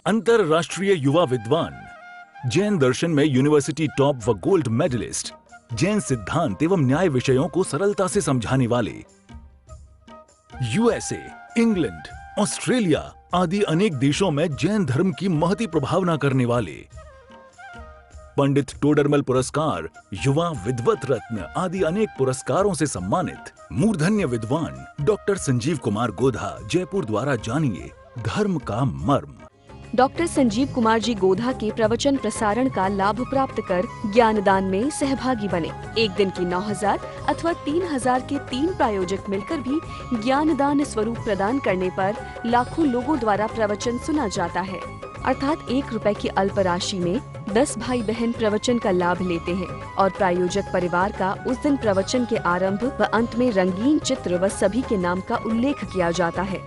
अंतरराष्ट्रीय युवा विद्वान, जैन दर्शन में यूनिवर्सिटी टॉप व गोल्ड मेडलिस्ट, जैन सिद्धांत एवं न्याय विषयों को सरलता से समझाने वाले, यूएसए, इंग्लैंड, ऑस्ट्रेलिया आदि अनेक देशों में जैन धर्म की महती प्रभावना करने वाले, पंडित टोडरमल पुरस्कार, युवा विद्वत रत्न आदि अनेक पुरस्कारों से सम्मानित मूर्धन्य विद्वान डॉक्टर संजीव कुमार गोधा जयपुर द्वारा जानिए धर्म का मर्म। डॉक्टर संजीव कुमार जी गोधा के प्रवचन प्रसारण का लाभ प्राप्त कर ज्ञानदान में सहभागी बने। एक दिन की 9,000 अथवा 3,000 के 3 प्रायोजक मिलकर भी ज्ञानदान स्वरूप प्रदान करने पर लाखों लोगों द्वारा प्रवचन सुना जाता है। अर्थात 1 रुपए की अल्प राशि में 10 भाई बहन प्रवचन का लाभ लेते हैं और प्रायोजक परिवार का उस दिन प्रवचन के आरंभ व अंत में रंगीन चित्र व सभी के नाम का उल्लेख किया जाता है।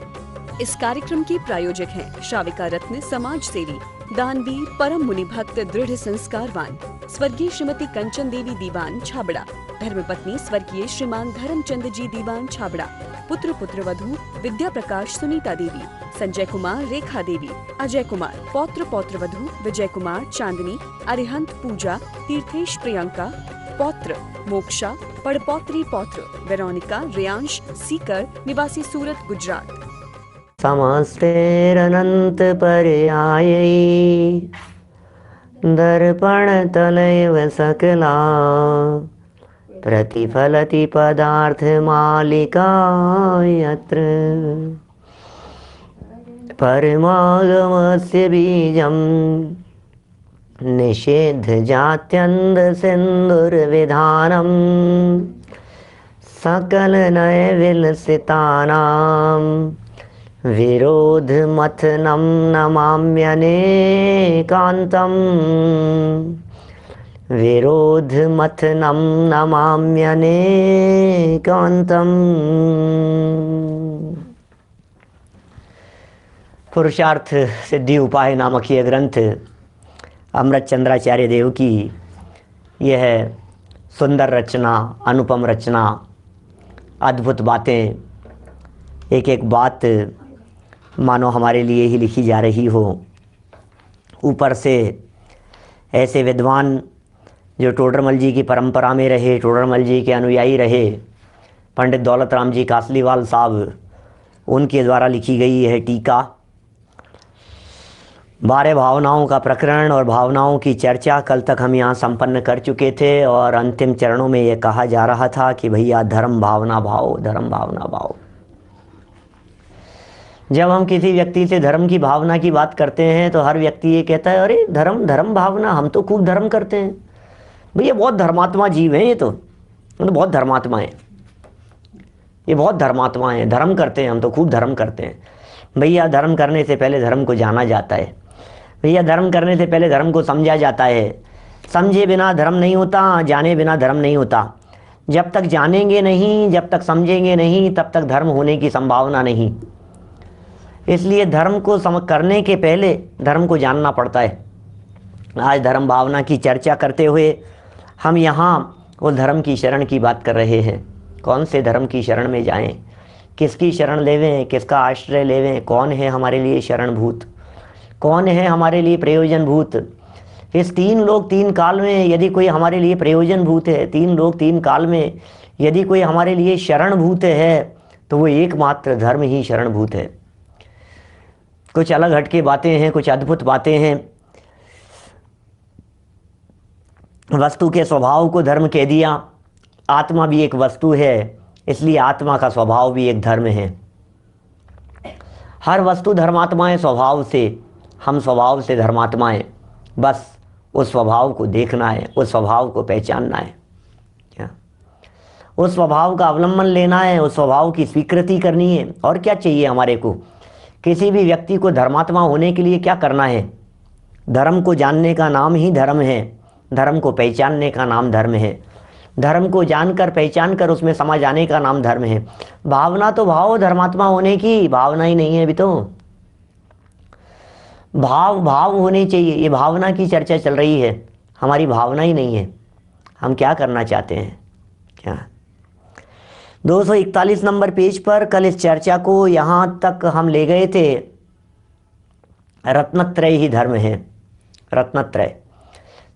इस कार्यक्रम के प्रायोजक हैं श्राविका रत्न समाज सेवी, दानवीर, परम मुनि भक्त, दृढ़ संस्कारवान स्वर्गीय श्रीमती कंचन देवी दीवान छाबड़ा, धर्मपत्नी स्वर्गीय श्रीमान धर्मचंद जी दीवान छाबड़ा, पुत्र पुत्रवधू विद्या प्रकाश सुनीता देवी, संजय कुमार रेखा देवी, अजय कुमार, पौत्र पौत्रवधू विजय कुमार चांदनी, अरिहंत पूजा, तीर्थेश प्रियंका, पौत्र मोक्षा, पड़पौत्री पौत्र वेरोनिका रेयांश सीकर निवासी सूरत गुजरात। समस्तेरनंत पर्यायै दर्पण तलैव सकला प्रतिफलति पदार्थ मालिका यत्र परमागमस्य बीजं निषेध जात्यन्द सिंदुर्विधानं सकल नय विलसितानां विरोध मथनं नमाम्यनेकान्तम् विरोध मथनं नमाम्यनेकान्तम्। पुरुषार्थ सिद्धि उपाय नामक यह ग्रंथ अमृत चंद्राचार्य देव की यह सुंदर रचना, अनुपम रचना, अद्भुत बातें, एक एक बात मानो हमारे लिए ही लिखी जा रही हो। ऊपर से ऐसे विद्वान जो टोडरमल जी की परंपरा में रहे, टोडरमल जी के अनुयायी रहे, पंडित दौलत राम जी कासलीवाल साहब, उनके द्वारा लिखी गई यह टीका 12 भावनाओं का प्रकरण और भावनाओं की चर्चा कल तक हम यहाँ संपन्न कर चुके थे और अंतिम चरणों में यह कहा जा रहा था कि भैया धर्म भावना भाव, धर्म भावना भाव। जब हम किसी व्यक्ति से धर्म की भावना की बात करते हैं तो हर व्यक्ति ये कहता है अरे धर्म धर्म भावना, हम तो खूब धर्म करते हैं। भैया बहुत धर्मात्मा जीव हैं, ये तो बहुत धर्मात्मा हैं, ये बहुत धर्मात्मा हैं, धर्म करते हैं, हम तो खूब धर्म करते हैं। भैया धर्म करने से पहले धर्म को जाना जाता है, भैया धर्म करने से पहले धर्म को समझा जाता है। समझे बिना धर्म नहीं होता, जाने बिना धर्म नहीं होता। जब तक जानेंगे नहीं, जब तक समझेंगे नहीं, तब तक धर्म होने की संभावना नहीं। इसलिए धर्म को करने के पहले धर्म को जानना पड़ता है। आज धर्म भावना की चर्चा करते हुए हम यहाँ वो धर्म की शरण की बात कर रहे हैं। कौन से धर्म की शरण में जाएं, किसकी शरण लेवें, किसका आश्रय लेवें, कौन है हमारे लिए शरणभूत, कौन है हमारे लिए प्रयोजनभूत। इस 3 लोक 3 काल में यदि कोई हमारे लिए प्रयोजनभूत है, 3 लोक 3 काल में यदि कोई हमारे लिए शरणभूत है तो वो एकमात्र धर्म ही शरणभूत है। कुछ अलग हटके बातें हैं, कुछ अद्भुत बातें हैं। वस्तु के स्वभाव को धर्म कह दिया। आत्मा भी एक वस्तु है, इसलिए आत्मा का स्वभाव भी एक धर्म है। हर वस्तु धर्मात्माएं स्वभाव से, हम स्वभाव से धर्मात्माएं। बस उस स्वभाव को देखना है, उस स्वभाव को पहचानना है, उस स्वभाव का अवलंबन लेना है, उस स्वभाव की स्वीकृति करनी है। और क्या चाहिए हमारे को? किसी भी व्यक्ति को धर्मात्मा होने के लिए क्या करना है? धर्म को जानने का नाम ही धर्म है, धर्म को पहचानने का नाम धर्म है, धर्म को जानकर पहचान कर उसमें समा जाने का नाम धर्म है। भावना तो भाव धर्मात्मा होने की, भावना ही नहीं है अभी तो। भाव भाव होने चाहिए, ये भावना की चर्चा चल रही है, हमारी भावना ही नहीं है। हम क्या करना चाहते हैं? क्या 241 नंबर पेज पर कल इस चर्चा को यहाँ तक हम ले गए थे रत्नत्रय ही धर्म है, रत्नत्रय।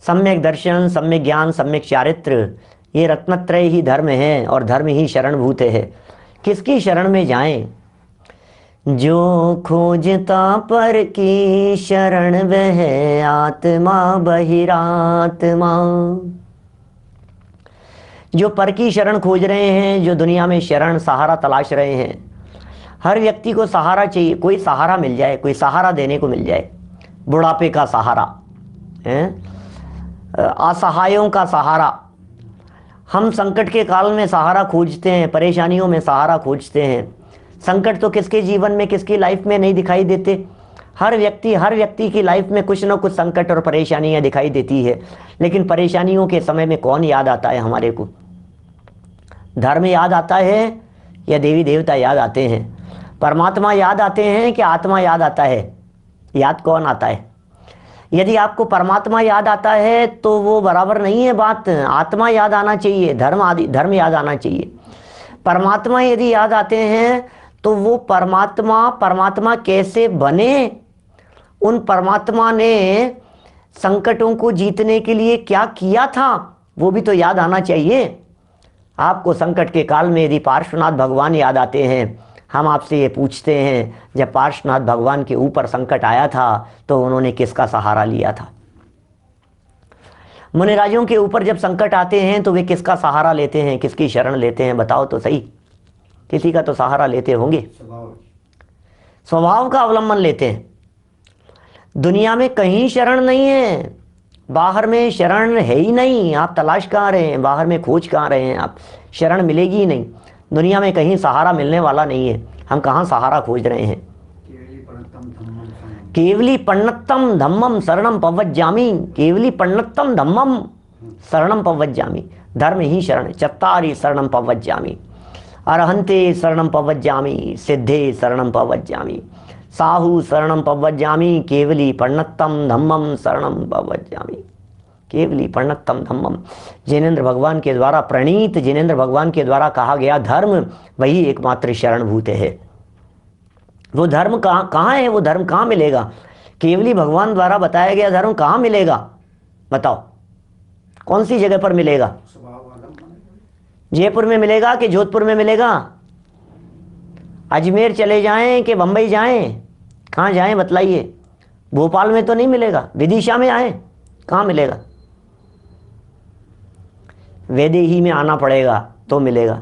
सम्यक दर्शन, सम्यक ज्ञान, सम्यक चारित्र, ये रत्नत्रय ही धर्म है और धर्म ही शरणभूत है। किसकी शरण में जाएं? जो खोजता पर की शरण वह आत्मा बहिरात्मा। जो पर की शरण खोज रहे हैं, जो दुनिया में शरण सहारा तलाश रहे हैं, हर व्यक्ति को सहारा चाहिए, कोई सहारा मिल जाए, कोई सहारा देने को मिल जाए। बुढ़ापे का सहारा है, असहायों का सहारा। हम संकट के काल में सहारा खोजते हैं, परेशानियों में सहारा खोजते हैं। संकट तो किसके जीवन में, किसकी लाइफ में नहीं दिखाई देते? हर व्यक्ति की लाइफ में कुछ ना कुछ संकट और परेशानियां दिखाई देती है। लेकिन परेशानियों के समय में कौन याद आता है हमारे को? धर्म याद आता है या देवी देवता याद आते हैं? परमात्मा याद आते हैं कि आत्मा याद आता है? याद कौन आता है? यदि आपको परमात्मा याद आता है तो वो बराबर नहीं है बात। आत्मा याद आना चाहिए, धर्म याद आना चाहिए। परमात्मा यदि याद आते हैं तो वो परमात्मा कैसे बने, उन परमात्मा ने संकटों को जीतने के लिए क्या किया था, वो भी तो याद आना चाहिए। आपको संकट के काल में यदि पार्श्वनाथ भगवान याद आते हैं, हम आपसे ये पूछते हैं, जब पार्श्वनाथ भगवान के ऊपर संकट आया था तो उन्होंने किसका सहारा लिया था? मुनिराजों के ऊपर जब संकट आते हैं तो वे किसका सहारा लेते हैं, किसकी शरण लेते हैं? बताओ तो सही। किसी का तो सहारा लेते होंगे, स्वभाव का अवलंबन लेते हैं। दुनिया में कहीं शरण नहीं है, बाहर में शरण है ही नहीं। आप तलाश कहाँ रहे हैं, बाहर में खोज कहाँ रहे हैं आप? शरण मिलेगी ही नहीं। दुनिया में कहीं सहारा मिलने वाला नहीं है। हम कहाँ सहारा खोज रहे हैं? केवली पन्नत्तम धम्मम शरणम पवज्जामि, केवली पन्नत्तम धम्मम शरणम पवज्जामि। धर्म ही शरण, चत्तारि शरणम पवज्जामि, अरहंते शरणम पवज्जामि, सिद्धे शरणम पवज्जामि, साहु शरणम पवज्जामि, केवली पन्नत्तम धम्मम शरणम पवज्जामि। केवली पन्नत्तम धम्मम, जिनेंद्र भगवान के द्वारा प्रणीत, जिनेंद्र भगवान के द्वारा कहा गया धर्म, वही एकमात्र शरणभूत है। वो धर्म कहाँ है? वो धर्म कहाँ मिलेगा? केवली भगवान द्वारा बताया गया धर्म कहाँ मिलेगा? बताओ, कौन सी जगह पर मिलेगा? जयपुर में मिलेगा कि जोधपुर में मिलेगा? अजमेर चले जाएं कि बंबई जाएं? कहाँ जाएं बतलाइए? भोपाल में तो नहीं मिलेगा, विदिशा में आए, कहाँ मिलेगा? वैदेही में आना पड़ेगा तो मिलेगा,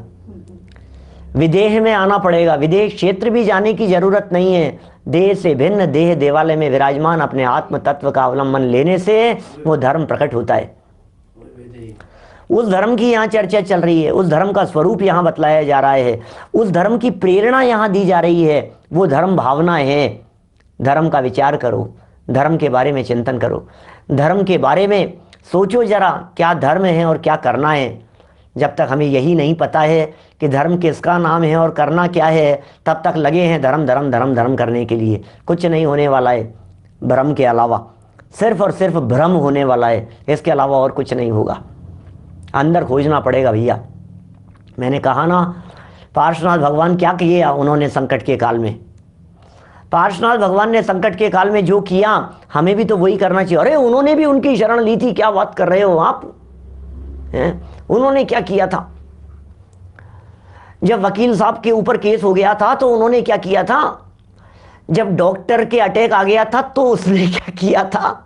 विदेह में आना पड़ेगा। विदेश क्षेत्र भी जाने की जरूरत नहीं है। देह से भिन्न देह देवालय में विराजमान अपने आत्म तत्व का अवलंबन लेने से वो धर्म प्रकट होता है। उस धर्म की यहाँ चर्चा चल रही है, उस धर्म का स्वरूप यहाँ बतलाया जा रहा है, उस धर्म की प्रेरणा यहाँ दी जा रही है। वो धर्म भावना है। धर्म का विचार करो, धर्म के बारे में चिंतन करो, धर्म के बारे में सोचो जरा, क्या धर्म है और क्या करना है। जब तक हमें यही नहीं पता है कि धर्म किसका नाम है और करना क्या है, तब तक लगे हैं धर्म धर्म धर्म धर्म करने के लिए। कुछ नहीं होने वाला है भ्रम के अलावा, सिर्फ और सिर्फ भ्रम होने वाला है, इसके अलावा और कुछ नहीं होगा। अंदर खोजना पड़ेगा भैया। मैंने कहा ना, पार्श्वनाथ भगवान क्या किए उन्होंने संकट के काल में? पार्श्वनाथ भगवान ने संकट के काल में जो किया, हमें भी तो वही करना चाहिए। अरे उन्होंने भी उनकी शरण ली थी, क्या बात कर रहे हो आप हैं? उन्होंने क्या किया था? जब वकील साहब के ऊपर केस हो गया था तो उन्होंने क्या किया था? जब डॉक्टर के अटैक आ गया था तो उसने क्या किया था?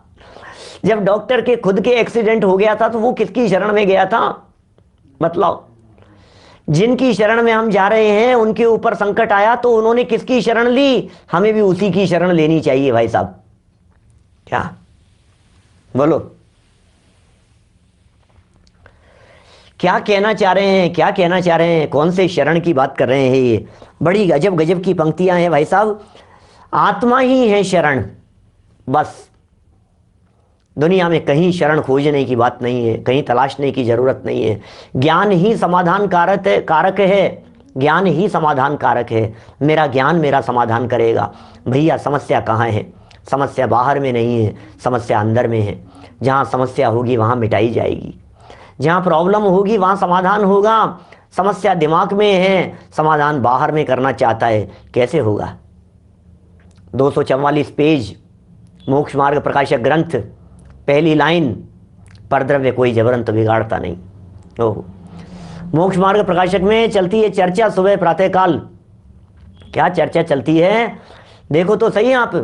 जब डॉक्टर के खुद के एक्सीडेंट हो गया था तो वो किसकी शरण में गया था? बतलाओ। जिनकी शरण में हम जा रहे हैं उनके ऊपर संकट आया तो उन्होंने किसकी शरण ली? हमें भी उसी की शरण लेनी चाहिए भाई साहब। क्या बोलो, क्या कहना चाह रहे हैं? क्या कहना चाह रहे हैं? कौन से शरण की बात कर रहे हैं? ये बड़ी गजब गजब की पंक्तियां हैं भाई साहब। आत्मा ही है शरण, बस। दुनिया में कहीं शरण खोजने की बात नहीं है, कहीं तलाशने की जरूरत नहीं है। ज्ञान ही समाधान कारक है, ज्ञान ही समाधान कारक है। मेरा ज्ञान मेरा समाधान करेगा। भैया समस्या कहाँ है? समस्या बाहर में नहीं है, समस्या अंदर में है। जहाँ समस्या होगी वहाँ मिटाई जाएगी, जहाँ प्रॉब्लम होगी वहाँ समाधान होगा। समस्या दिमाग में है, समाधान बाहर में करना चाहता है, कैसे होगा? 244 पेज मोक्ष मार्ग प्रकाशक ग्रंथ, पहली लाइन, परद्रव्य कोई जबरन तो बिगाड़ता नहीं। ओह, मोक्ष मार्ग प्रकाशक में चलती है चर्चा सुबह प्रातः काल। क्या चर्चा चलती है? देखो तो सही आप,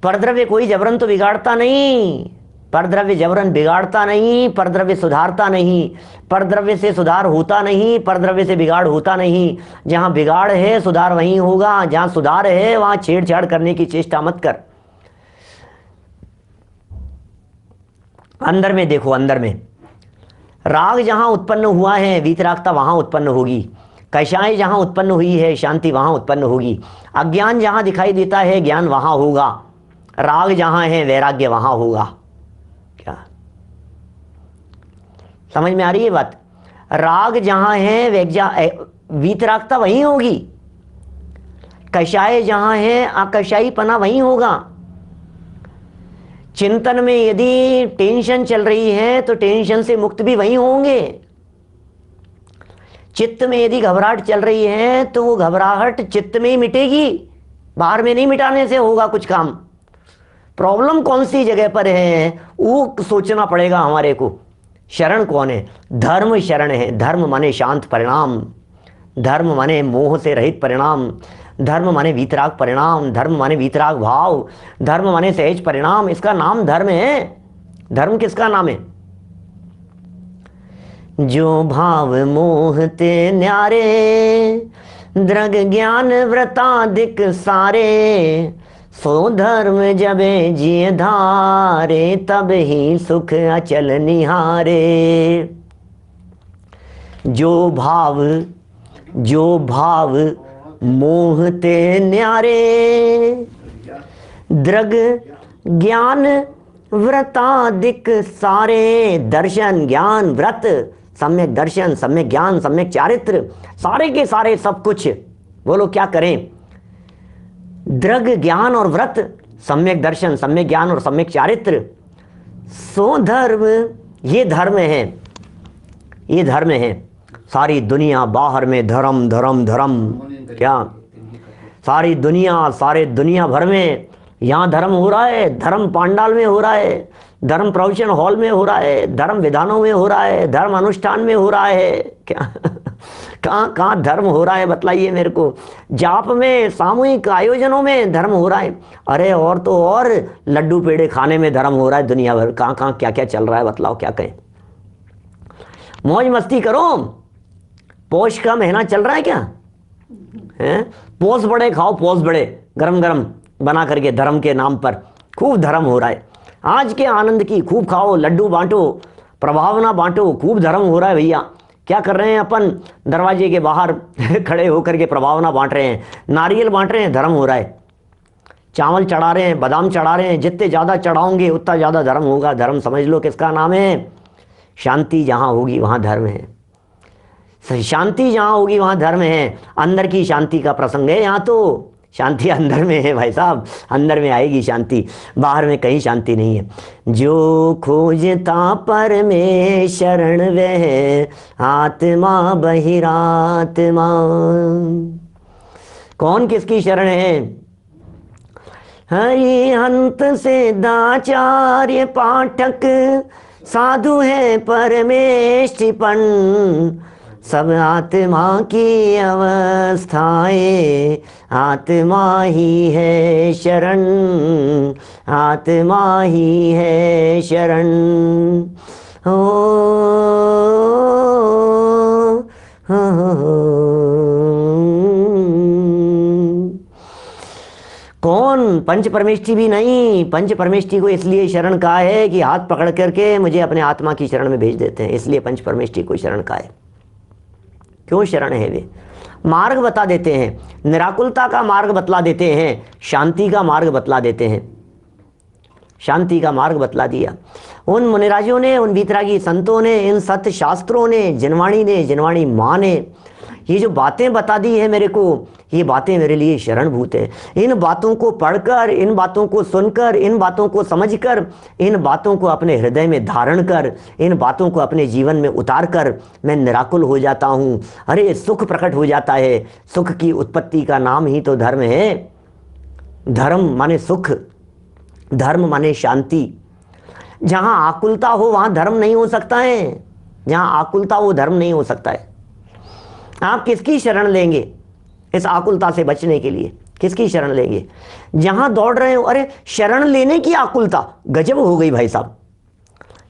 परद्रव्य कोई जबरन तो बिगाड़ता नहीं, परद्रव्य जबरन बिगाड़ता नहीं, परद्रव्य सुधारता नहीं, परद्रव्य से सुधार होता नहीं, परद्रव्य से बिगाड़ होता नहीं। जहां बिगाड़ है सुधार वहीं होगा, जहां सुधार है वहां छेड़छाड़ करने की चेष्टा मत कर। अंदर में देखो, अंदर में राग जहां उत्पन्न हुआ है वीतरागता वहां उत्पन्न होगी, कषाय जहां उत्पन्न हुई है शांति वहां उत्पन्न होगी, अज्ञान जहां दिखाई देता है ज्ञान वहां होगा, राग जहां है वैराग्य वहां होगा। क्या समझ में आ रही है बात? राग जहां है वीतरागता वहीं होगी, कषाय जहां है अकषाईपना वहीं होगा। चिंतन में यदि टेंशन चल रही है तो टेंशन से मुक्त भी वहीं होंगे। चित्त में यदि घबराहट चल रही है तो वो घबराहट चित्त में ही मिटेगी, बाहर में नहीं मिटाने से होगा कुछ काम। प्रॉब्लम कौन सी जगह पर है वो सोचना पड़ेगा हमारे को। शरण कौन है? धर्म शरण है। धर्म माने शांत परिणाम, धर्म माने मोह से रहित परिणाम, धर्म माने वीतराग परिणाम, धर्म माने वीतराग भाव, धर्म माने सहज परिणाम। इसका नाम धर्म है। धर्म किसका नाम है? जो भाव मोह ते न्यारे, द्रग ज्ञान व्रतादिक सारे, सो धर्म जबे जिय धारे, तब ही सुख अचल निहारे। जो भाव मोह ते न्यारे, द्रग ज्ञान व्रतादिक सारे। दर्शन ज्ञान व्रत, सम्यक दर्शन सम्यक ज्ञान सम्यक चारित्र, सारे के सारे सब कुछ। बोलो क्या करें? द्रग ज्ञान और व्रत, सम्यक दर्शन सम्यक ज्ञान और सम्यक चारित्र, सो धर्म, ये धर्म है, ये धर्म है। सारी दुनिया बाहर में धर्म धर्म धर्म, क्या सारी दुनिया, सारे दुनिया भर में यहाँ धर्म हो रहा है, धर्म पांडाल में हो रहा है, धर्म प्रवचन हॉल में हो रहा है, धर्म विधानों में हो रहा है, धर्म अनुष्ठान में हो रहा है। क्या कहाँ कहाँ धर्म हो रहा है बतलाइए मेरे को? जाप में, सामूहिक आयोजनों में धर्म हो रहा है। अरे और तो और लड्डू पेड़े खाने में धर्म हो रहा है दुनिया भर। कहाँ कहाँ क्या क्या चल रहा है बतलाओ, क्या कहें? मौज मस्ती करो। पोष का महीना चल रहा है क्या है? पोष बड़े खाओ, पोष बड़े गरम गरम बना करके धर्म के नाम पर खूब धर्म हो रहा है। आज के आनंद की खूब खाओ, लड्डू बांटो, प्रभावना बांटो, खूब धर्म हो रहा है भैया। क्या कर रहे हैं अपन? दरवाजे के बाहर खड़े होकर के प्रभावना बांट रहे हैं, नारियल बांट रहे हैं, धर्म हो रहा है। चावल चढ़ा रहे हैं, बादाम चढ़ा रहे हैं, जितने ज़्यादा चढ़ाओगे उतना ज़्यादा धर्म होगा। धर्म समझ लो किसका नाम है? शांति जहाँ होगी वहाँ धर्म है। शांति जहाँ होगी वहाँ धर्म है। अंदर की शांति का प्रसंग है यहाँ तो। शांति अंदर में है भाई साहब, अंदर में आएगी शांति, बाहर में कहीं शांति नहीं है। जो खोजता परमेशरण वह आत्मा बहिरात्मा। कौन किसकी शरण है? हरिहंत से दाचार्य पाठक, साधु है परमेष्टिपन, सब आत्मा की अवस्थाएं, आत्मा ही है शरण, आत्मा ही है शरण। कौन? पंच परमेष्ठी भी नहीं। पंच परमेष्ठी को इसलिए शरण कहा है कि हाथ पकड़ करके मुझे अपने आत्मा की शरण में भेज देते हैं, इसलिए पंच परमेष्ठी को शरण कहा है। क्यों शरण है? वे मार्ग बता देते हैं, निराकुलता का मार्ग बतला देते हैं, शांति का मार्ग बतला देते हैं। शांति का मार्ग बतला दिया उन मुनिराजों ने, उन वीतरागी संतों ने, इन सत्य शास्त्रों ने, जिनवाणी माँ ने ये जो बातें बता दी है मेरे को, ये बातें मेरे लिए शरणभूत है। इन बातों को पढ़कर, इन बातों को सुनकर, इन बातों को समझकर, इन बातों को अपने हृदय में धारण कर, इन बातों को अपने जीवन में उतार कर मैं निराकुल हो जाता हूँ। अरे सुख प्रकट हो जाता है। सुख की उत्पत्ति का नाम ही तो धर्म है। धर्म माने सुख, धर्म माने शांति। जहां आकुलता हो वहां धर्म नहीं हो सकता है, जहां आकुलता हो धर्म नहीं हो सकता है। आप किसकी शरण लेंगे इस आकुलता से बचने के लिए? किसकी शरण लेंगे? जहां दौड़ रहे हो, अरे शरण लेने की आकुलता गजब हो गई भाई साहब।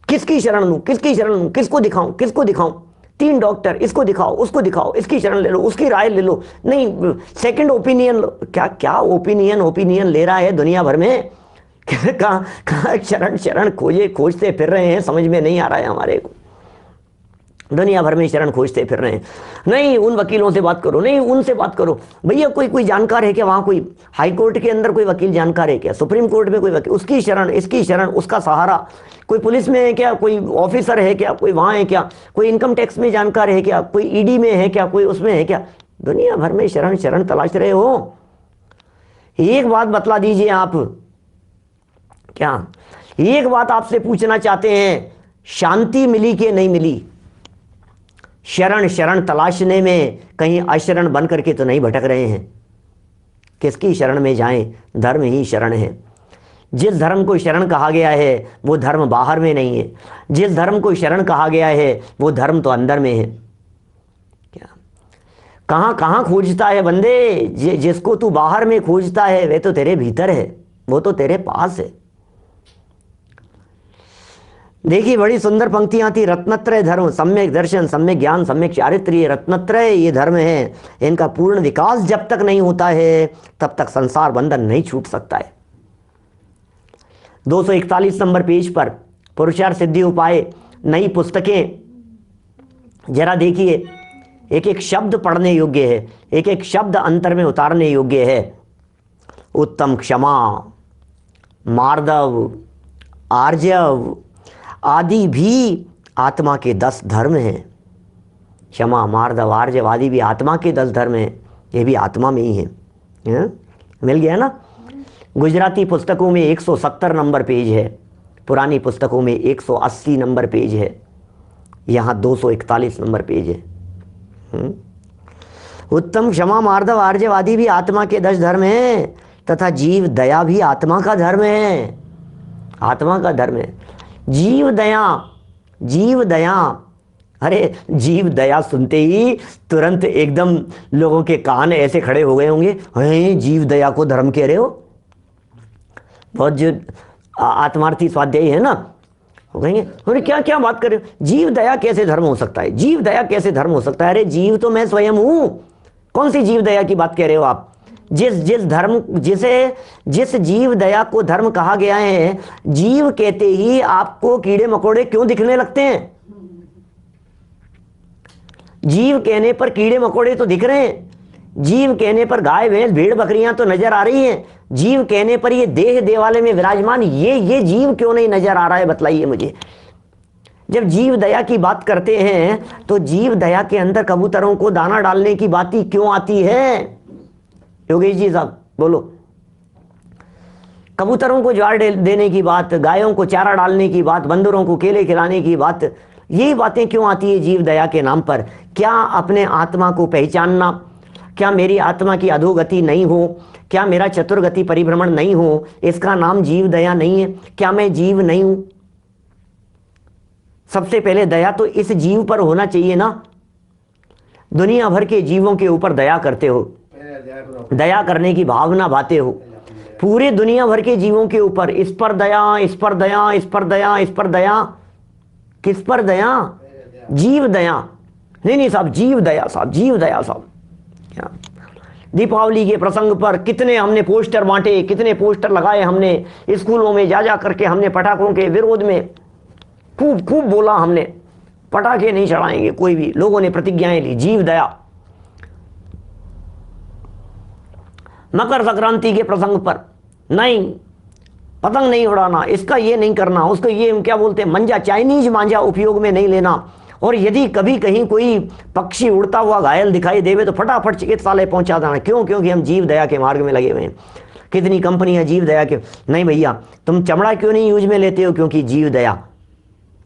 किसकी शरण लूं, किसकी शरण लूं, किसको दिखाऊं, किसको दिखाऊं? 3 डॉक्टर, इसको दिखाओ, उसको दिखाओ, इसकी शरण ले लो, उसकी राय ले लो, नहीं सेकंड ओपिनियन लो। क्या क्या ओपिनियन ले रहा है दुनिया भर में? कहाँ शरण खोजते फिर रहे हैं, समझ में नहीं आ रहा है हमारे को। दुनिया भर में शरण खोजते फिर रहे हैं। नहीं उन वकीलों से बात करो, नहीं उनसे बात करो। भैया कोई जानकार है क्या वहां? कोई हाई कोर्ट के अंदर कोई वकील जानकार है क्या? सुप्रीम कोर्ट में कोई वकील? उसकी शरण, इसकी शरण, उसका सहारा। कोई पुलिस में है क्या? कोई ऑफिसर है क्या? कोई वहां है क्या? कोई इनकम टैक्स में जानकार है क्या? कोई ईडी में है क्या? कोई उसमें है क्या? दुनिया भर में शरण तलाश रहे हो। एक बात बतला दीजिए आप, क्या एक बात आपसे पूछना चाहते हैं, शांति मिली कि नहीं मिली? शरण तलाशने में कहीं अशरण बन करके तो नहीं भटक रहे हैं? किसकी शरण में जाएं? धर्म ही शरण है। जिस धर्म को शरण कहा गया है वो धर्म बाहर में नहीं है। जिस धर्म को शरण कहा गया है वो धर्म तो अंदर में है। क्या कहां कहां खोजता है बंदे? जिसको तू बाहर में खोजता है वे तो तेरे भीतर है, वो तो तेरे पास है। देखिए बड़ी सुंदर पंक्तियां थी। रत्नत्रय धर्म, सम्यक दर्शन, सम्यक ज्ञान, सम्यक चारित्र्य, ये रत्नत्रय ये धर्म है। इनका पूर्ण विकास जब तक नहीं होता है तब तक संसार बंधन नहीं छूट सकता है। 241 नंबर पेज पर पुरुषार्थ सिद्धि उपाय नई पुस्तकें, जरा देखिए, एक एक शब्द पढ़ने योग्य है, एक एक शब्द अंतर में उतारने योग्य है। उत्तम, क्षमा, मार्दव, आर्जव आदि भी आत्मा के 10 धर्म हैं। क्षमा, मार्दव, आर्जव आदि भी आत्मा के 10 धर्म हैं। ये भी आत्मा में ही है। मिल गया ना? गुजराती पुस्तकों में 170 नंबर पेज है, पुरानी पुस्तकों में 180 नंबर पेज है, यहाँ 241 नंबर पेज है। उत्तम, क्षमा, मार्दव, आर्जव आदि भी आत्मा के 10 धर्म हैं तथा जीव दया भी आत्मा का धर्म है। आत्मा का धर्म है जीव दया। जीव दया, अरे जीव दया सुनते ही तुरंत एकदम लोगों के कान ऐसे खड़े हो गए होंगे, हैं जीव दया को धर्म कह रहे हो? बहुत जो आत्मार्थी स्वाध्यायी है ना, वो कहेंगे अरे क्या क्या बात कर रहे हो, जीव दया कैसे धर्म हो सकता है? जीव दया कैसे धर्म हो सकता है? अरे जीव तो मैं स्वयं हूं। कौन सी जीव दया की बात कह रहे हो आप? जिस जीव दया को धर्म कहा गया है, जीव कहते ही आपको कीड़े मकोड़े क्यों दिखने लगते हैं? जीव कहने पर कीड़े मकोड़े तो दिख रहे हैं, जीव कहने पर गाय भैंस भेड़ बकरियां तो नजर आ रही हैं, जीव कहने पर ये देह देवालय में विराजमान ये जीव क्यों नहीं नजर आ रहा है? बतलाइए मुझे। जब जीव दया की बात करते हैं तो जीव दया के अंदर कबूतरों को दाना डालने की बात ही क्यों आती है? योगेश जी साहब बोलो। कबूतरों को ज्वार देने की बात, गायों को चारा डालने की बात, बंदरों को केले खिलाने की बात, यही बातें क्यों आती है जीव दया के नाम पर? क्या अपने आत्मा को पहचानना, क्या मेरी आत्मा की अधोगति नहीं हो, क्या मेरा चतुर्गति परिभ्रमण नहीं हो, इसका नाम जीव दया नहीं है? क्या मैं जीव नहीं हूं? सबसे पहले दया तो इस जीव पर होना चाहिए ना। दुनिया भर के जीवों के ऊपर दया करते हो, दया करने की भावना भाते हो, पूरे दुनिया भर के जीवों के ऊपर, इस पर दया, इस पर दया, इस पर दया, इस पर दया, किस पर दया? जीव दया। नहीं साहब, जीव दया साहब, जीव दया साहब। क्या दीपावली के प्रसंग पर कितने हमने पोस्टर बांटे, कितने पोस्टर लगाए हमने, स्कूलों में जा करके हमने पटाखों के विरोध में खूब बोला हमने, पटाखे नहीं चढ़ाएंगे कोई भी, लोगों ने प्रतिज्ञाएं ली, जीव दया। मकर संक्रांति के प्रसंग पर नहीं, पतंग नहीं उड़ाना, इसका ये नहीं करना, उसको ये क्या बोलते हैं मंजा, चाइनीज मांझा उपयोग में नहीं लेना, और यदि कभी कहीं कोई पक्षी उड़ता हुआ घायल दिखाई देवे तो फटाफट चिकित्सालय पहुंचा देना। क्यों? क्योंकि हम जीव दया के मार्ग में लगे हुए हैं। कितनी कंपनियां जीव दया के, नहीं भैया तुम चमड़ा क्यों नहीं यूज में लेते हो? क्योंकि जीव दया।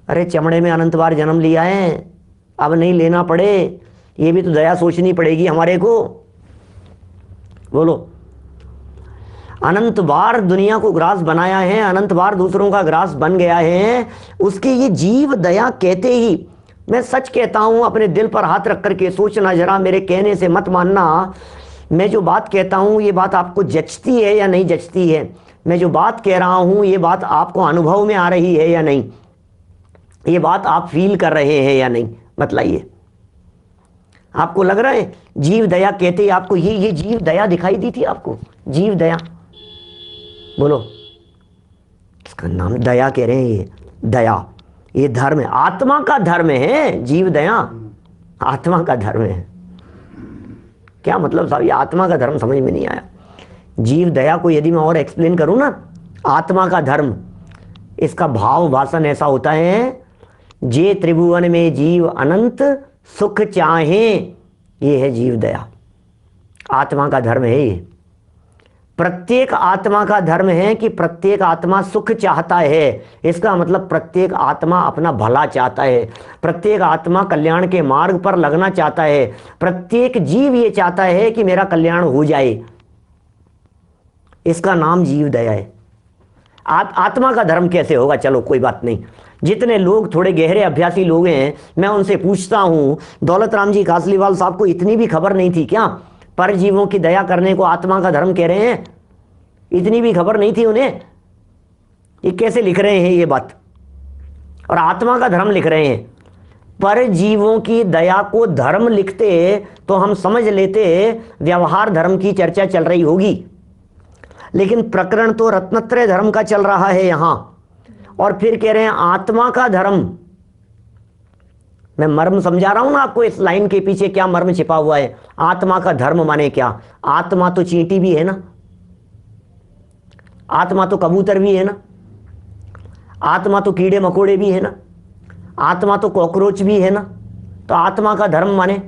अरे चमड़े में अनंत बार जन्म लिया है, अब नहीं लेना पड़े, ये भी तो दया सोचनी पड़ेगी हमारे को। बोलो। अनंत बार दुनिया को ग्रास बनाया है, अनंत बार दूसरों का ग्रास बन गया है, उसके ये जीव दया कहते ही, मैं सच कहता हूं, अपने दिल पर हाथ रख करके सोचना जरा, मेरे कहने से मत मानना, मैं जो बात कहता हूं ये बात आपको जचती है या नहीं जचती है, मैं जो बात कह रहा हूं ये बात आपको अनुभव में आ रही है या नहीं, ये बात आप फील कर रहे हैं या नहीं, बतलाइए। आपको लग रहा है जीव दया कहते ही आपको ये जीव दया दिखाई दी थी आपको? जीव दया, बोलो, इसका नाम दया कह रहे हैं, ये दया, ये धर्म है, आत्मा का धर्म है। जीव दया आत्मा का धर्म है। क्या मतलब साहब, ये आत्मा का धर्म समझ में नहीं आया। जीव दया को यदि मैं और एक्सप्लेन करूं ना, आत्मा का धर्म, इसका भाव भाषण ऐसा होता है, जे त्रिभुवन में जीव अनंत सुख चाहे, ये है जीव दया। आत्मा का धर्म है ये। प्रत्येक आत्मा का धर्म है कि प्रत्येक आत्मा सुख चाहता है। इसका मतलब प्रत्येक आत्मा अपना भला चाहता है, प्रत्येक आत्मा कल्याण के मार्ग पर लगना चाहता है, प्रत्येक जीव ये चाहता है कि मेरा कल्याण हो जाए। इसका नाम जीव दया है। आत्मा का धर्म कैसे होगा? चलो कोई बात नहीं, जितने लोग थोड़े गहरे अभ्यासी लोग हैं, मैं उनसे पूछता हूं, दौलत राम जी कासलीवाल साहब को इतनी भी खबर नहीं थी क्या पर जीवों की दया करने को आत्मा का धर्म कह रहे हैं? इतनी भी खबर नहीं थी उन्हें? ये कैसे लिख रहे हैं ये बात, और आत्मा का धर्म लिख रहे हैं। पर जीवों की दया को धर्म लिखते तो हम समझ लेते व्यवहार धर्म की चर्चा चल रही होगी, लेकिन प्रकरण तो रत्नत्रय धर्म का चल रहा है यहां, और फिर कह रहे हैं आत्मा का धर्म। मैं मर्म समझा रहा हूं ना आपको, इस लाइन के पीछे क्या मर्म छिपा हुआ है। आत्मा का धर्म माने क्या? आत्मा तो चींटी भी है ना, आत्मा तो कबूतर भी है ना, आत्मा तो कीड़े मकोड़े भी है ना, आत्मा तो कॉकरोच भी है ना। तो आत्मा का धर्म माने,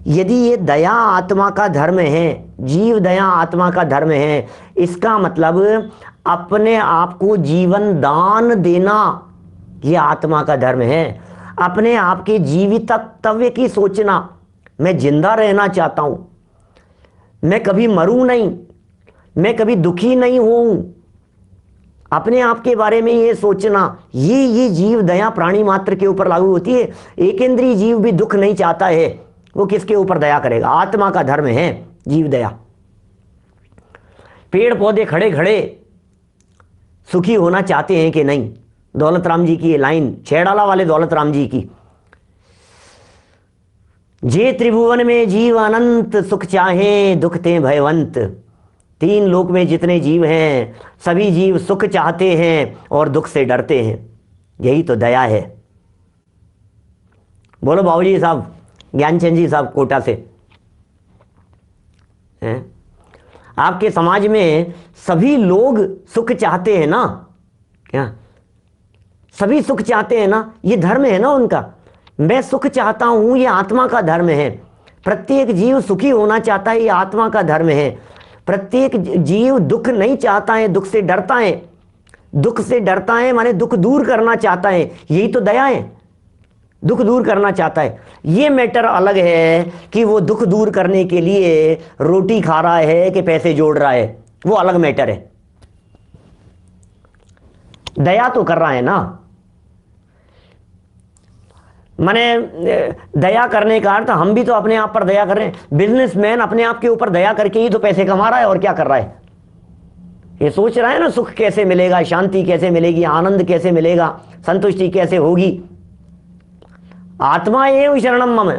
यदि ये दया आत्मा का धर्म है, जीव दया आत्मा का धर्म है, इसका मतलब अपने आप को जीवन दान देना ये आत्मा का धर्म है। अपने आप के जीवितव्य की सोचना, मैं जिंदा रहना चाहता हूं, मैं कभी मरूं नहीं, मैं कभी दुखी नहीं हूं, अपने आप के बारे में ये सोचना, ये जीव दया प्राणी मात्र के ऊपर लागू होती है। एक इंद्रिय जीव भी दुख नहीं चाहता है, वो किसके ऊपर दया करेगा? आत्मा का धर्म है जीव दया। पेड़ पौधे खड़े खड़े सुखी होना चाहते हैं कि नहीं? दौलत राम जी की ये लाइन, छेड़ाला वाले दौलत राम जी की, जे त्रिभुवन में जीव अनंत सुख चाहे दुख ते भयवंत। तीन लोक में जितने जीव हैं सभी जीव सुख चाहते हैं और दुख से डरते हैं। यही तो दया है। बोलो बाबूजी साहब, ज्ञानचंद जी साहब कोटा से हैं? आपके समाज में सभी लोग सुख चाहते हैं ना? क्या सभी सुख चाहते हैं ना? ये धर्म है ना उनका। मैं सुख चाहता हूं, ये आत्मा का धर्म है। प्रत्येक जीव सुखी होना चाहता है, ये आत्मा का धर्म है। प्रत्येक जीव दुख नहीं चाहता है, दुख से डरता है। दुख से डरता है माने दुख दूर करना चाहता है, यही तो दया है। दुख दूर करना चाहता है। ये मैटर अलग है कि वो दुख दूर करने के लिए रोटी खा रहा है कि पैसे जोड़ रहा है, वो अलग मैटर है। दया तो कर रहा है ना। माने दया करने का अर्थ हम भी तो अपने आप पर दया कर रहे हैं। बिजनेसमैन अपने आप के ऊपर दया करके ही तो पैसे कमा रहा है, और क्या कर रहा है? ये सोच रहा है ना सुख कैसे मिलेगा, शांति कैसे मिलेगी, आनंद कैसे मिलेगा, संतुष्टि कैसे होगी। आत्मा एव शरणम मम।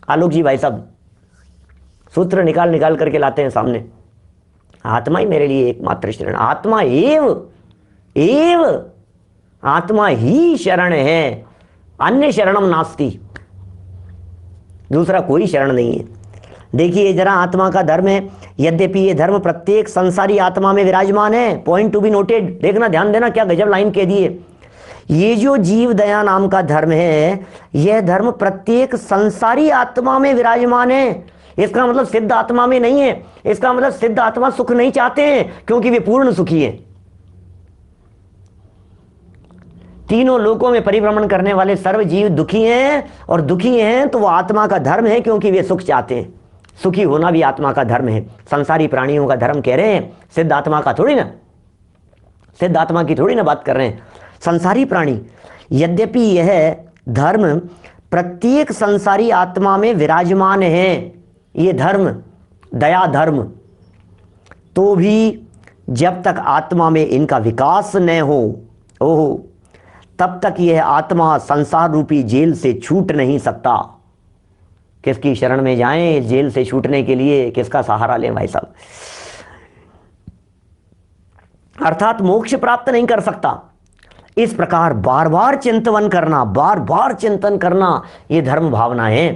आलोक जी भाई साहब सूत्र निकाल करके लाते हैं सामने। आत्मा ही मेरे लिए एकमात्र शरण, आत्मा एव आत्मा ही शरण है, अन्य शरणम नास्ति। दूसरा कोई शरण नहीं है। देखिए जरा, आत्मा का धर्म है, यद्यपि ये धर्म प्रत्येक संसारी आत्मा में विराजमान है। Point to be noted. देखना, ध्यान देना, क्या गजब लाइन कह दी है। ये जो जीव दया नाम का धर्म है, यह धर्म प्रत्येक संसारी आत्मा में विराजमान है। इसका मतलब सिद्ध आत्मा में नहीं है। इसका मतलब सिद्ध आत्मा सुख नहीं चाहते हैं, क्योंकि वे पूर्ण सुखी है। तीनों लोकों में परिभ्रमण करने वाले सर्व जीव दुखी हैं, और दुखी हैं तो वो आत्मा का धर्म है, क्योंकि वे सुख चाहते हैं। सुखी होना भी आत्मा का धर्म है। संसारी प्राणियों का धर्म कह रहे हैं, सिद्ध आत्मा का थोड़ी ना, सिद्ध आत्मा की थोड़ी ना बात कर रहे हैं। संसारी प्राणी, यद्यपि यह धर्म प्रत्येक संसारी आत्मा में विराजमान है, ये धर्म दया धर्म, तो भी जब तक आत्मा में इनका विकास न हो, ओहो, तब तक यह आत्मा संसार रूपी जेल से छूट नहीं सकता। किसकी शरण में जाएं इस जेल से छूटने के लिए, किसका सहारा लें भाई साहब? अर्थात मोक्ष प्राप्त नहीं कर सकता। इस प्रकार बार बार चिंतन करना, बार बार चिंतन करना, ये धर्म भावना है।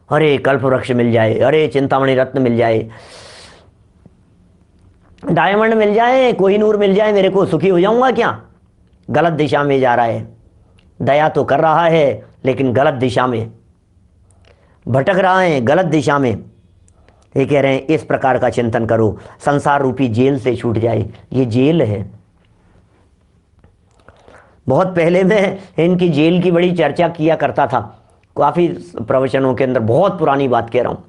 अरे कल्प वृक्ष मिल जाए, अरे चिंतामणि रत्न मिल जाए, डायमंड मिल जाए, कोहिनूर मिल जाए, मेरे को सुखी हो जाऊंगा क्या? गलत दिशा में जा रहा है। दया तो कर रहा है लेकिन गलत दिशा में भटक रहा है, गलत दिशा में। ये कह रहे हैं इस प्रकार का चिंतन करो, संसार रूपी जेल से छूट जाए। ये जेल है। बहुत पहले मैं इनकी जेल की बड़ी चर्चा किया करता था, काफी प्रवचनों के अंदर, बहुत पुरानी बात कह रहा हूं।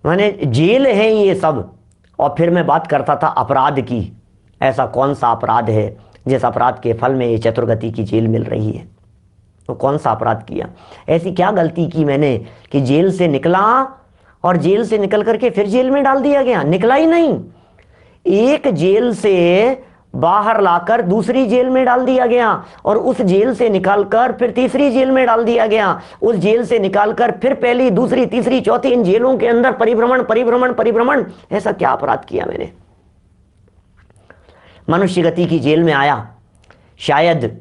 मैंने जेल है ये सब, और फिर मैं बात करता था अपराध की। ऐसा कौन सा अपराध है जिस अपराध के फल में ये चतुर्गति की जेल मिल रही है? तो कौन सा अपराध किया, ऐसी क्या गलती की मैंने कि जेल से निकला और जेल से निकल करके फिर जेल में डाल दिया गया? निकला ही नहीं, एक जेल से बाहर लाकर दूसरी जेल में डाल दिया गया, और उस जेल से निकालकर फिर तीसरी जेल में डाल दिया गया, उस जेल से निकालकर फिर पहली, दूसरी, तीसरी, चौथी, इन जेलों के अंदर परिभ्रमण परिभ्रमण परिभ्रमण। ऐसा क्या अपराध किया मैंने? मनुष्य गति की जेल में आया, शायद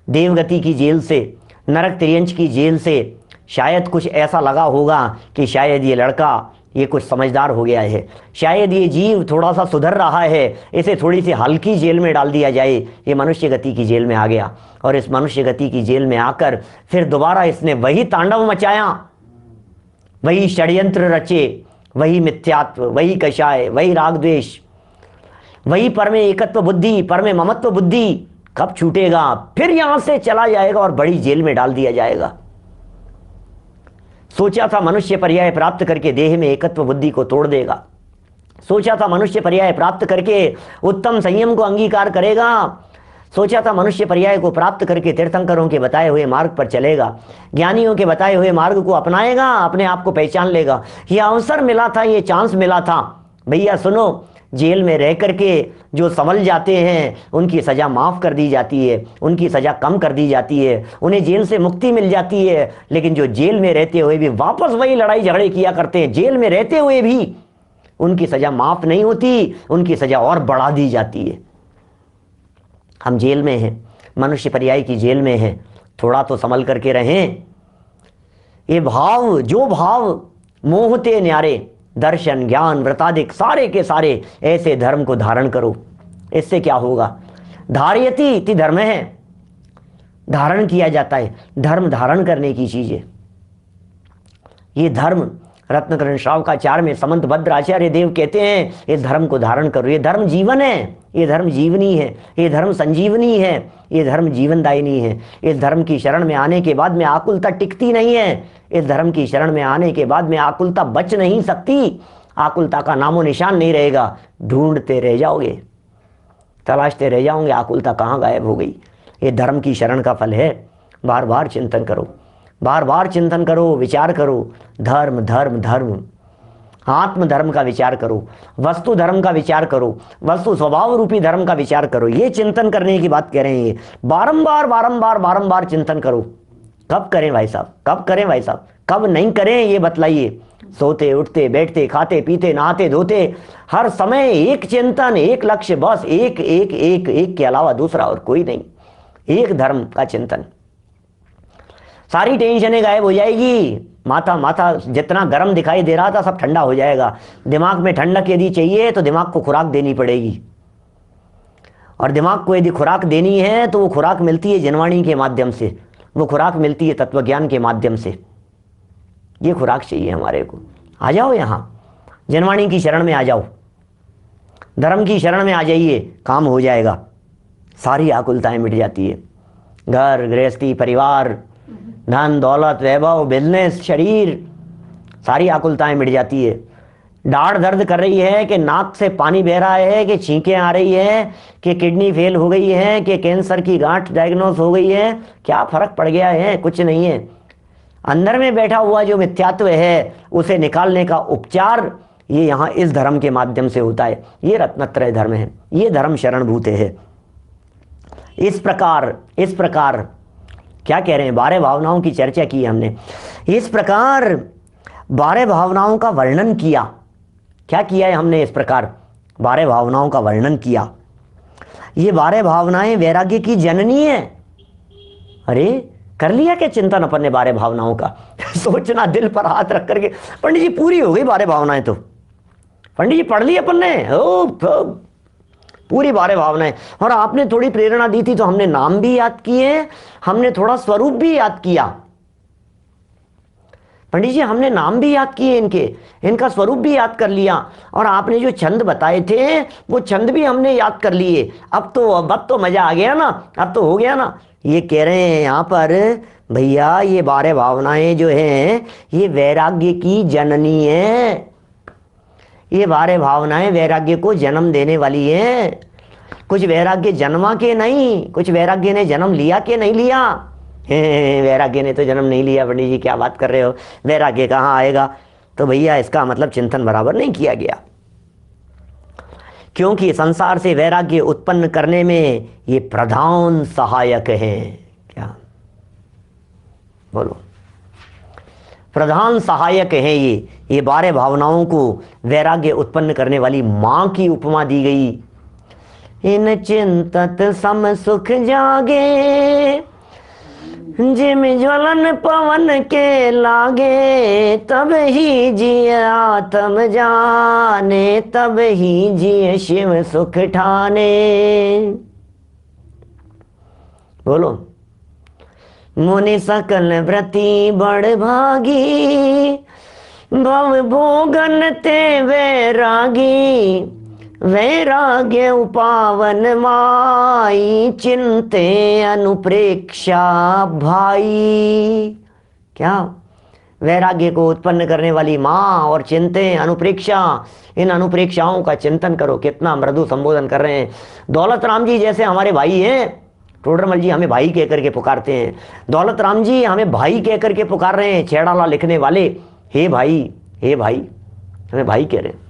देवगति की जेल से, नरक त्रियंच की जेल से शायद कुछ ऐसा लगा होगा कि शायद ये लड़का ये कुछ समझदार हो गया है, शायद ये जीव थोड़ा सा सुधर रहा है, इसे थोड़ी सी हल्की जेल में डाल दिया जाए। ये मनुष्य गति की जेल में आ गया, और इस मनुष्य गति की जेल में आकर फिर दोबारा इसने वही तांडव मचाया, वही षड्यंत्र रचे, वही मिथ्यात्व, वही कषाय, वही राग द्वेष, वही परमे एकत्व बुद्धि, परमे ममत्व बुद्धि। कब छूटेगा? फिर यहां से चला जाएगा और बड़ी जेल में डाल दिया जाएगा। सोचा था मनुष्य पर्याय प्राप्त करके देह में एकत्व बुद्धि को तोड़ देगा, सोचा था मनुष्य पर्याय प्राप्त करके उत्तम संयम को अंगीकार करेगा, सोचा था मनुष्य पर्याय को प्राप्त करके तीर्थंकरों के बताए हुए मार्ग पर चलेगा, ज्ञानियों के बताए हुए मार्ग को अपनाएगा, अपने आप को पहचान लेगा। यह अवसर मिला था, ये चांस मिला था। भैया सुनो, जेल में रह करके जो संभल जाते हैं उनकी सजा माफ कर दी जाती है, उनकी सजा कम कर दी जाती है, उन्हें जेल से मुक्ति मिल जाती है। लेकिन जो जेल में रहते हुए भी वापस वही लड़ाई झगड़े किया करते हैं, जेल में रहते हुए भी उनकी सजा माफ नहीं होती, उनकी सजा और बढ़ा दी जाती है। हम जेल में हैं, मनुष्य पर्याय की जेल में हैं, थोड़ा तो संभल करके रहें। ये भाव, जो भाव मोहते न्यारे, दर्शन, ज्ञान, व्रतादिक सारे के सारे ऐसे धर्म को धारण करो। इससे क्या होगा? धार्यति इति धर्म है, धारण किया जाता है। धर्म धारण करने की चीज है ये धर्म। रत्नकरण श्रावकाचार्य में समंतभद्र आचार्य देव कहते हैं इस धर्म को धारण करो। ये धर्म जीवन है, ये धर्म जीवनी है, ये धर्म संजीवनी है, ये धर्म जीवनदायिनी है। इस धर्म की शरण में आने के बाद में आकुलता टिकती नहीं है, इस धर्म की शरण में आने के बाद में आकुलता बच नहीं सकती, आकुलता का नामो निशान नहीं रहेगा। ढूंढते रह जाओगे, तलाशते रह जाओगे आकुलता कहाँ गायब हो गई। ये धर्म की शरण का फल है। बार बार चिंतन करो, बार बार चिंतन करो, विचार करो। धर्म धर्म धर्म, आत्म धर्म का विचार करो, वस्तु धर्म का विचार करो, वस्तु स्वभाव रूपी धर्म का विचार करो। ये चिंतन करने की बात कह रहे हैं। बारंबार बारंबार बारंबार चिंतन करो। कब करें भाई साहब, कब करें भाई साहब, कब नहीं करें ये बतलाइए। सोते उठते बैठते खाते पीते नहाते धोते हर समय एक चिंतन, एक लक्ष्य, बस एक एक एक एक के अलावा दूसरा और कोई नहीं। एक धर्म का चिंतन, सारी टेंशनें गायब हो जाएगी। माथा माथा जितना गर्म दिखाई दे रहा था सब ठंडा हो जाएगा। दिमाग में ठंडक यदि चाहिए तो दिमाग को खुराक देनी पड़ेगी, और दिमाग को यदि खुराक देनी है तो वो खुराक मिलती है जिनवाणी के माध्यम से, वो खुराक मिलती है तत्वज्ञान के माध्यम से। ये खुराक चाहिए हमारे को। आ जाओ यहाँ जिनवाणी की शरण में आ जाओ, धर्म की शरण में आ जाइए, काम हो जाएगा। सारी आकुलताएं मिट जाती है। घर गृहस्थी परिवार, धन दौलत वैभव बिजनेस शरीर सारी आकुलताएं मिट जाती है। दाढ़ दर्द कर रही है कि नाक से पानी बह रहा है कि छींकें आ रही है कि किडनी फेल हो गई है कि कैंसर की गांठ डायग्नोस हो गई है, क्या फर्क पड़ गया है? कुछ नहीं है। अंदर में बैठा हुआ जो मिथ्यात्व है उसे निकालने का उपचार ये यहाँ इस धर्म के माध्यम से होता है। ये रत्नत्रय धर्म है, ये धर्म शरणभूत है। इस प्रकार क्या कह रहे हैं, 12 भावनाओं की चर्चा की हमने। इस प्रकार 12 भावनाओं का वर्णन किया। क्या किया है हमने? इस प्रकार 12 भावनाओं का वर्णन किया। ये 12 भावनाएं वैराग्य की जननी है। अरे कर लिया क्या चिंतन अपन ने 12 भावनाओं का? सोचना, दिल पर हाथ रख करके, पंडित जी पूरी हो गई 12 भावनाएं तो। पंडित जी पढ़ ली अपन ने, पूरी 12 भावनाएं। और आपने थोड़ी प्रेरणा दी थी तो हमने नाम भी याद किए, हमने थोड़ा स्वरूप भी याद किया। पंडित जी हमने नाम भी याद किए इनका स्वरूप भी याद कर लिया, और आपने जो छंद बताए थे वो छंद भी हमने याद कर लिए। अब तो मजा आ गया ना, अब तो हो गया ना। ये कह रहे हैं यहाँ पर भैया ये 12 भावनाएं जो हैं ये वैराग्य की जननी है। ये 12 भावनाएं वैराग्य को जन्म देने वाली हैं। कुछ वैराग्य जन्मा के नहीं, कुछ वैराग्य ने जन्म लिया के नहीं लिया। वैराग्य ने तो जन्म नहीं लिया। पंडित जी क्या बात कर रहे हो, वैराग्य कहाँ आएगा? तो भैया इसका मतलब चिंतन बराबर नहीं किया गया, क्योंकि संसार से वैराग्य उत्पन्न करने में ये प्रधान सहायक है। क्या बोलो? प्रधान सहायक है ये 12 भावनाओं को वैराग्य उत्पन्न करने वाली मां की उपमा दी गई। इन चिंतत सम सुख जागे, जिम ज्वलन पवन के लागे, तब ही जिय आत्म जाने, तब ही जिय शिव सुख ठाने। बोलो। मुनि सकल व्रति बड़ भागी, भव भोगन ते वैरागी, वैराग्य उपावन माई, चिंते अनुप्रेक्षा भाई। क्या? वैराग्य को उत्पन्न करने वाली माँ और चिंते अनुप्रेक्षा, इन अनुप्रेक्षाओं का चिंतन करो। कितना मृदु संबोधन कर रहे हैं। दौलत राम जी जैसे हमारे भाई हैं, टोडरमल जी हमें भाई कहकर के पुकारते हैं। दौलत राम जी हमें भाई कहकर के पुकार रहे हैं। छेड़ाला लिखने वाले, हे भाई, हे भाई, हमें भाई कह रहे हैं।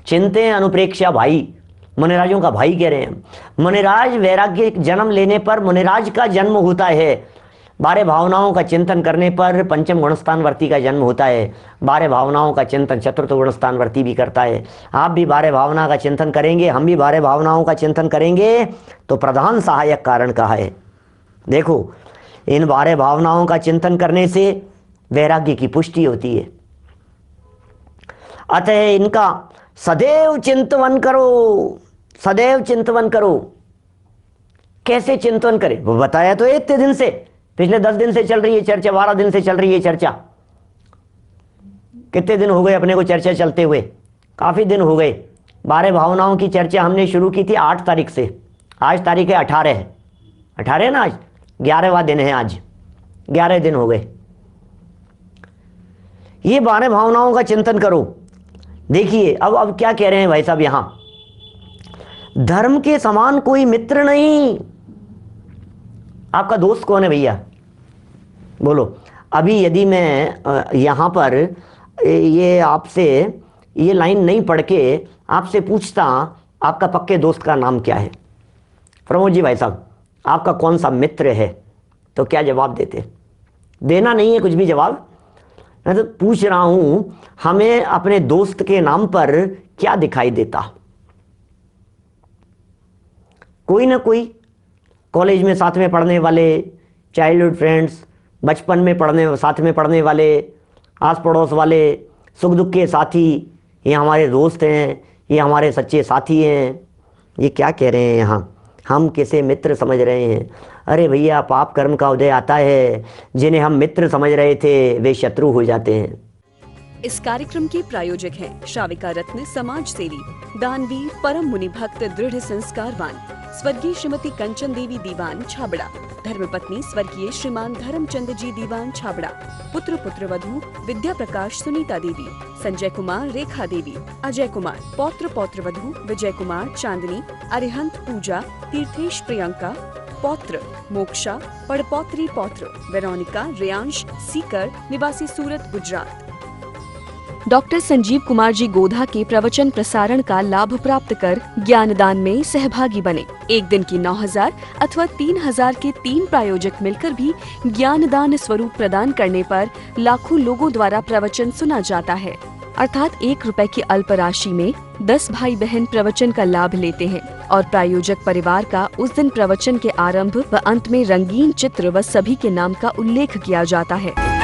चिंते अनुप्रेक्षा भाई, मुनिराजों का भाई कह रहे हैं। मुनिराज वैराग्य जन्म लेने पर मुनिराज का जन्म होता है। 12 भावनाओं का चिंतन करने पर पंचम गुणस्थानवर्ती का जन्म होता है। 12 भावनाओं का चिंतन चतुर्थ गुणस्थानवर्ती भी करता है। आप भी 12 भावना का चिंतन करेंगे, हम भी 12 भावनाओं का चिंतन करेंगे तो प्रधान सहायक कारण कहा है। देखो, इन 12 भावनाओं का चिंतन करने से वैराग्य की पुष्टि होती है। अतः इनका सदैव चिंतन करो, सदैव चिंतन करो। कैसे चिंतन करें वो बताया तो इतने दिन से, पिछले 10 दिन से चल रही है चर्चा, 12 दिन से चल रही है चर्चा। कितने दिन हो गए अपने को चर्चा चलते हुए? काफी दिन हो गए। 12 भावनाओं की चर्चा हमने शुरू की थी 8 तारीख से। आज तारीख है 18 है, 18 ना, आज 11वां दिन है। आज 11 दिन हो गए। ये 12 भावनाओं का चिंतन करो। देखिए अब क्या कह रहे हैं भाई साहब यहां, धर्म के समान कोई मित्र नहीं। आपका दोस्त कौन है भैया? बोलो। अभी यदि मैं यहां पर ये आपसे ये लाइन नहीं पढ़ के आपसे पूछता आपका पक्के दोस्त का नाम क्या है, प्रमोद जी भाई साहब आपका कौन सा मित्र है, तो क्या जवाब देते? देना नहीं है कुछ भी जवाब। मैं तो पूछ रहा हूं हमें अपने दोस्त के नाम पर क्या दिखाई देता? कोई ना कोई कॉलेज में साथ में पढ़ने वाले, चाइल्डहुड फ्रेंड्स, बचपन में साथ में पढ़ने वाले, आस पड़ोस वाले, सुख दुख के साथी, ये हमारे दोस्त हैं, ये हमारे सच्चे साथी हैं। ये क्या कह रहे हैं यहाँ? हम किसे मित्र समझ रहे हैं? अरे भैया पाप कर्म का उदय आता है, जिन्हें हम मित्र समझ रहे थे वे शत्रु हो जाते हैं। इस कार्यक्रम के प्रायोजक हैं श्राविका रत्न समाज सेवी, दानवीर, परम मुनि भक्त, दृढ़ संस्कारवान, स्वर्गीय श्रीमती कंचन देवी दीवान छाबड़ा, धर्मपत्नी स्वर्गीय श्रीमान धर्मचंद जी दीवान छाबड़ा, पुत्र पुत्रवधू विद्या प्रकाश सुनीता देवी, संजय कुमार रेखा देवी, अजय कुमार, पौत्र पौत्रवधू विजय कुमार चांदनी, अरिहंत पूजा, तीर्थेश प्रियंका, पौत्र मोक्षा, पड़पौत्री पौत्र वेरोनिका रेयांश सीकर निवासी सूरत गुजरात। डॉक्टर संजीव कुमार जी गोधा के प्रवचन प्रसारण का लाभ प्राप्त कर ज्ञानदान में सहभागी बने। एक दिन की 9,000 अथवा 3,000 के 3 प्रायोजक मिलकर भी ज्ञानदान स्वरूप प्रदान करने पर लाखों लोगों द्वारा प्रवचन सुना जाता है। अर्थात 1 रुपए की अल्प राशि में 10 भाई बहन प्रवचन का लाभ लेते हैं और प्रायोजक परिवार का उस दिन प्रवचन के आरंभ व अंत में रंगीन चित्र व सभी के नाम का उल्लेख किया जाता है।